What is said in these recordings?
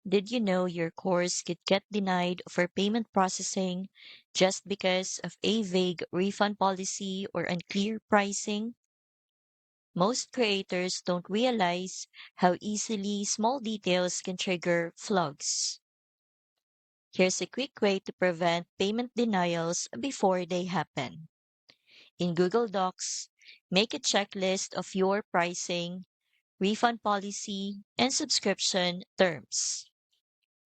Did you know your course could get denied for payment processing just because of a vague refund policy or unclear pricing? Most creators don't realize how easily small details can trigger flags. Here's a quick way to prevent payment denials before they happen. In Google Docs, make a checklist of your pricing, refund policy, and subscription terms.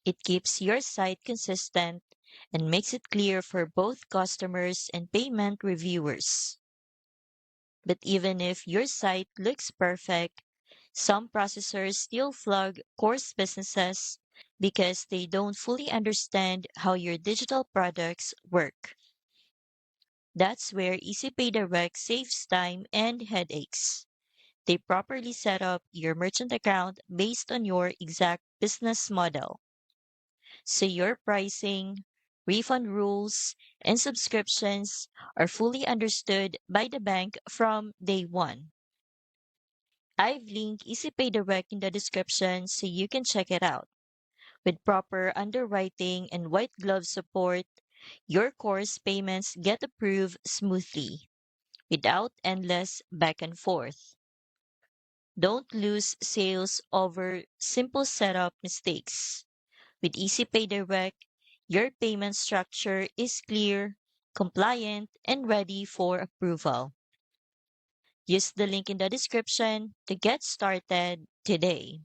It keeps your site consistent and makes it clear for both customers and payment reviewers. But even if your site looks perfect, some processors still flag course businesses because they don't fully understand how your digital products work. That's where EasyPay Direct saves time and headaches. They properly set up your merchant account based on your exact business model. So your pricing, refund rules, and subscriptions are fully understood by the bank from day one. I've linked EasyPay Direct in the description so you can check it out. With proper underwriting and white glove support, your course payments get approved smoothly without endless back and forth. Don't lose sales over simple setup mistakes. With EasyPay Direct, your payment structure is clear, compliant, and ready for approval. Use the link in the description to get started today.